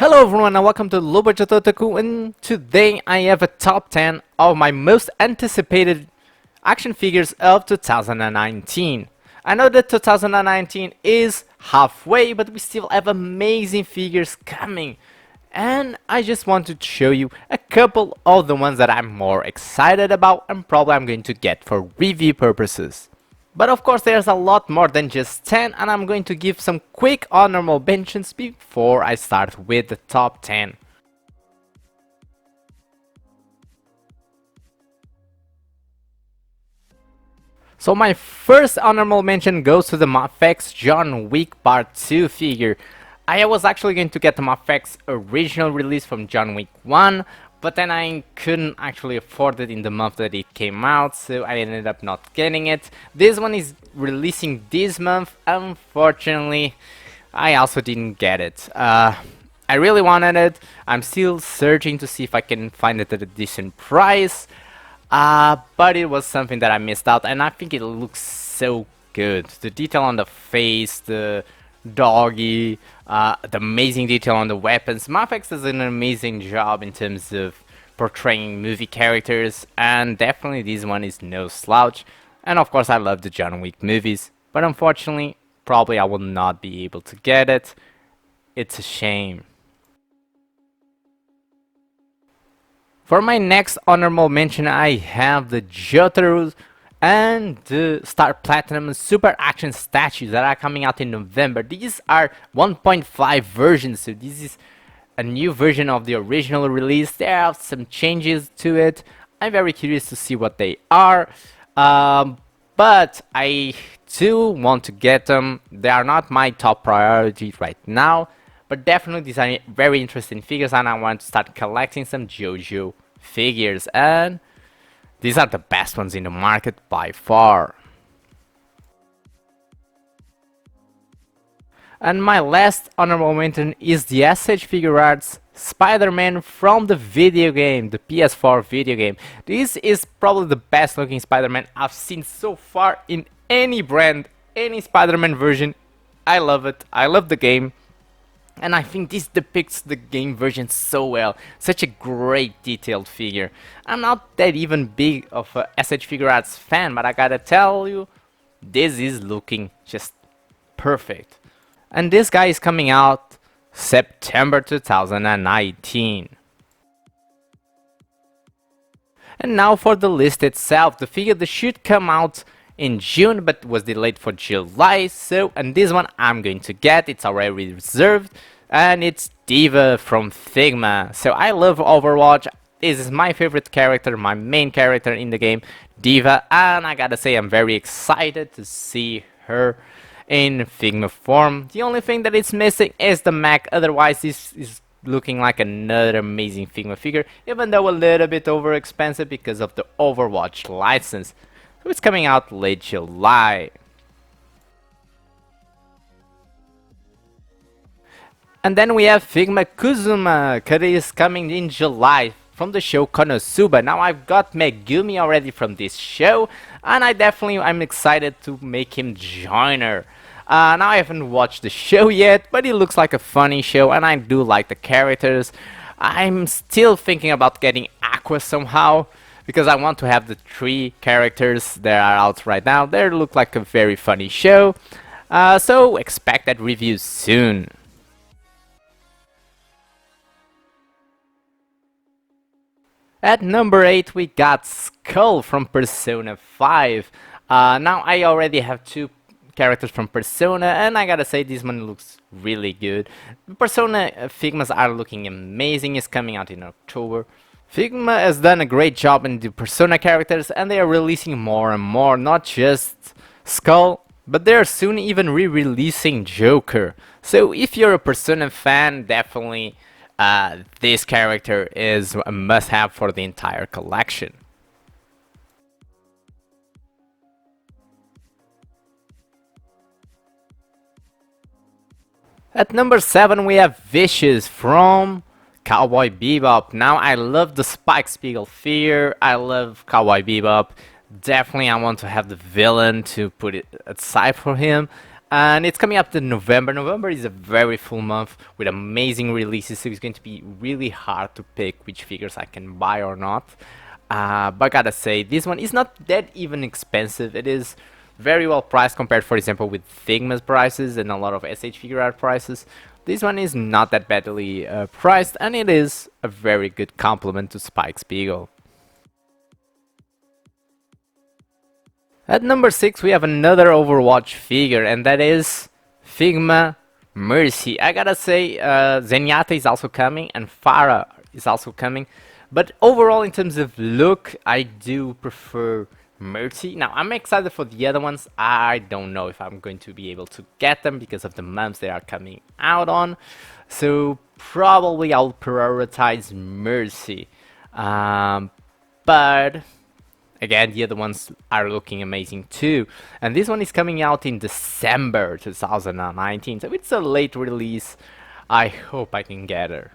Hello everyone and welcome to Otaku, and today I have a top 10 of my most anticipated action figures of 2019. I know that 2019 is halfway, but we still have amazing figures coming. And I just wanted to show you a couple of the ones that I'm more excited about and probably I'm going to get for review purposes. But of course there's a lot more than just 10, and I'm going to give some quick honorable mentions before I start with the top 10. So my first honorable mention goes to the Mafex John Wick Part 2 figure. I was actually going to get the Mafex original release from John Wick 1, but then I couldn't actually afford it in the month that it came out, so I ended up not getting it. This one is releasing this month. Unfortunately, I also didn't get it. I really wanted it. I'm still searching to see if I can find it at a decent price, but it was something that I missed out, and I think it looks so good. The detail on the face, the doggy, the amazing detail on the weapons. Mafex does an amazing job in terms of portraying movie characters, and definitely this one is no slouch. And of course I love the John Wick movies, but unfortunately probably I will not be able to get it. It's a shame. For my next honorable mention, I have the Jotaro and the Star Platinum Super Action statues that are coming out in November. These are 1.5 versions, so this is a new version of the original release. There are some changes to it. I'm very curious to see what they are, but I do want to get them. They are not my top priority right now, but definitely these are very interesting figures, and I want to start collecting some JoJo figures, and these are the best ones in the market by far. And my last honorable mention is the s.h.figuarts Spider-Man from the video game, the PS4 video game. This is probably the best looking Spider-Man I've seen so far in any brand, any Spider-Man version. I love it. I love the game. And I think this depicts the game version so well. Such a great detailed figure. I'm not that even big of a s.h.figuarts fan, but I gotta tell you, this is looking just perfect. And this guy is coming out September 2019. And now for the list itself. The figure that should come out in June but was delayed for July, and this one I'm going to get. It's already reserved, and it's Deva from Figma. So I love Overwatch. This is my favorite character, my main character in the game, Deva, and I gotta say I'm very excited to see her in Figma form. The only thing that is missing is the mech. Otherwise this is looking like another amazing Figma figure, even though a little bit over expensive because of the Overwatch license. It's coming out late July. And then we have Figma Kuzuma. Kadai is coming in July from the show Konosuba. Now I've got Megumi already from this show, and I'm excited to make him join her. Now I haven't watched the show yet, but it looks like a funny show, and I do like the characters. I'm still thinking about getting Aqua somehow, because I want to have the 3 characters that are out right now. They look like a very funny show, so expect that review soon. At number 8 we got Skull from Persona 5. Now I already have 2 characters from Persona, and I gotta say this one looks really good. Persona Figmas are looking amazing. It's coming out in October. Figma has done a great job in the Persona characters, and they are releasing more and more, not just Skull, but they're soon even re-releasing Joker. So if you're a Persona fan, definitely this character is a must-have for the entire collection. At number 7 we have Vicious from Cowboy Bebop. Now I love the Spike Spiegel figure. I love Cowboy Bebop. Definitely I want to have the villain to put it aside for him. and it's coming up to November. November is a very full month with amazing releases, so it's going to be really hard to pick which figures I can buy or not. But gotta say, this one is not that even expensive. It is very well priced compared, for example, with Figma's prices and a lot of s.h.figuarts prices. This one is not that badly priced, and it is a very good complement to Spike Spiegel. At number 6 we have another Overwatch figure, and that is Figma Mercy. I gotta say, Zenyatta is also coming, and Farah is also coming. But overall, in terms of look, I do prefer Mercy. Now, I'm excited for the other ones. I don't know if I'm going to be able to get them because of the months they are coming out on. So, probably I'll prioritize Mercy. But again, the other ones are looking amazing too. And this one is coming out in December 2019. So, it's a late release. I hope I can get her.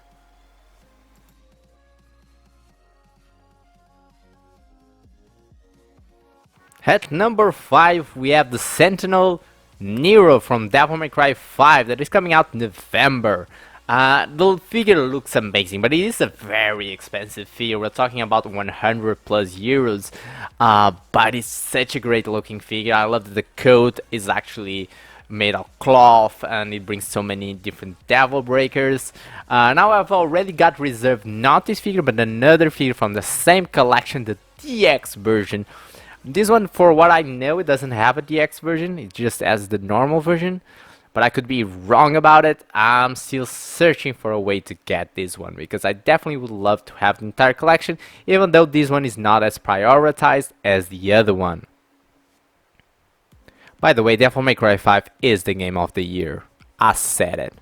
At number 5 we have the Sentinel Nero from Devil May Cry 5 that is coming out in November. The figure looks amazing, but it is a very expensive figure. We're talking about 100 plus euros, but it's such a great looking figure. I love that the coat is actually made of cloth and it brings so many different devil breakers. Now I've already got reserved not this figure but another figure from the same collection, the DX version. This one, for what I know, it doesn't have a DX version, it just has the normal version, but I could be wrong about it. I'm still searching for a way to get this one, because I definitely would love to have the entire collection, even though this one is not as prioritized as the other one. By the way, Devil May Cry 5 is the game of the year. I said it.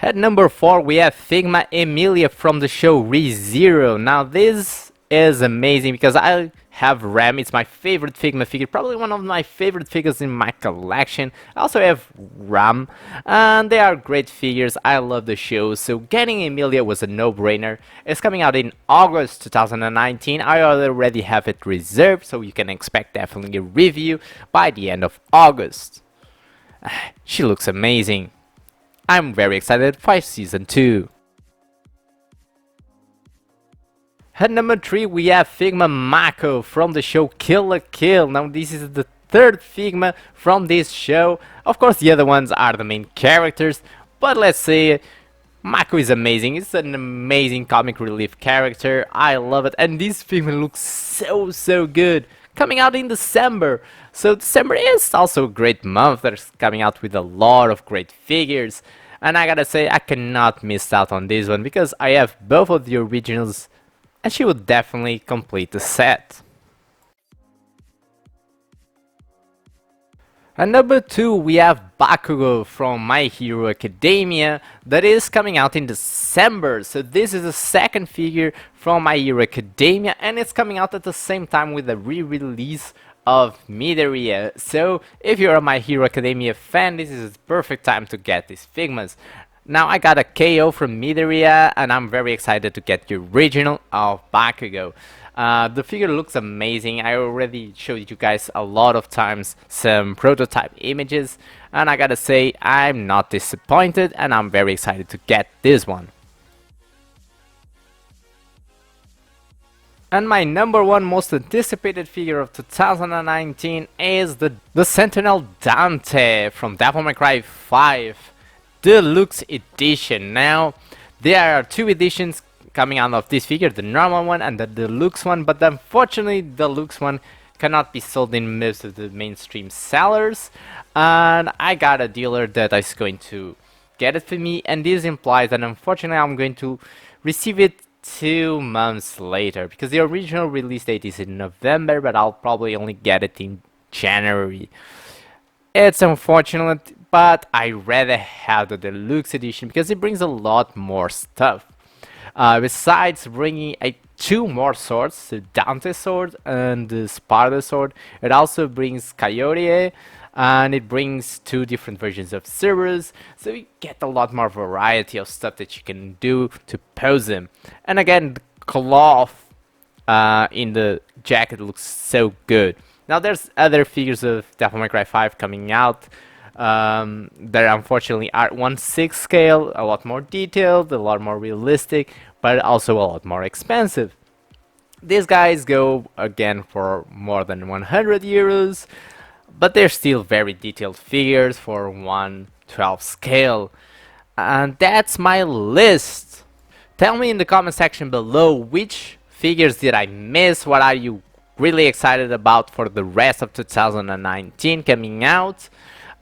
At number 4 we have Figma Amelia from the show ReZero. Now this is amazing because I have Ram, it's my favorite Figma figure, probably one of my favorite figures in my collection. I also have Ram, and they are great figures. I love the show, so getting Amelia was a no-brainer. It's coming out in August 2019. I already have it reserved, so you can expect definitely a review by the end of August. She looks amazing. I'm very excited for Season 2. At number 3 we have Figma Mako from the show Kill la Kill. Now this is the third Figma from this show. Of course the other ones are the main characters, but let's say Mako is amazing. It's an amazing comic relief character. I love it, and this Figma looks so good. Coming out in December. So December is also a great month that's coming out with a lot of great figures. And I gotta say, I cannot miss out on this one because I have both of the originals and she would definitely complete the set. At number 2 we have Bakugo from My Hero Academia that is coming out in December. So this is the second figure from My Hero Academia, and it's coming out at the same time with a re-release of Midoriya. So if you're a My Hero Academia fan, this is the perfect time to get these Figmas. Now I got a KO from Midoriya and I'm very excited to get the original of Bakugo. The figure looks amazing. I already showed you guys a lot of times some prototype images, and I gotta say I'm not disappointed and I'm very excited to get this one. And my number 1 most anticipated figure of 2019 is the Sentinel Dante from Devil May Cry 5 Deluxe Edition. Now there are 2 editions coming out of this figure, the normal one and the deluxe one, but unfortunately the deluxe one cannot be sold in most of the mainstream sellers, and I got a dealer that is going to get it for me, and this implies that unfortunately I'm going to receive it 2 months later, because the original release date is in November, but I'll probably only get it in January. It's unfortunate, but I rather have the deluxe edition because it brings a lot more stuff. Besides bringing 2 more swords, the Dante sword and the Sparta sword, it also brings Coyote, and it brings 2 different versions of Cerberus, so you get a lot more variety of stuff that you can do to pose them. And again, the cloth in the jacket looks so good. Now there's other figures of Devil May Cry 5 coming out. They're unfortunately at 1/6 scale, a lot more detailed, a lot more realistic, but also a lot more expensive. These guys go again for more than 100 euros, but they're still very detailed figures for 1/12 scale. And that's my list. Tell me in the comment section below which figures did I miss, what are you really excited about for the rest of 2019 coming out,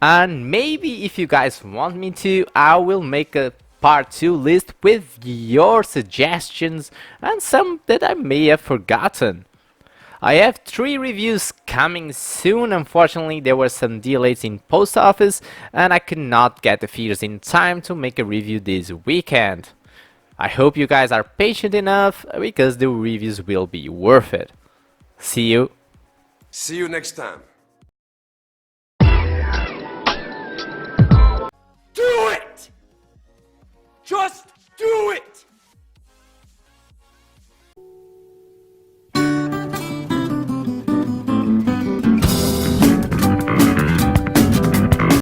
and maybe if you guys want me to, I will make a part 2 list with your suggestions and some that I may have forgotten. I have 3 reviews coming soon. Unfortunately, there were some delays in post office and I could not get the figures in time to make a review this weekend. I hope you guys are patient enough because the reviews will be worth it. See you. See you next time.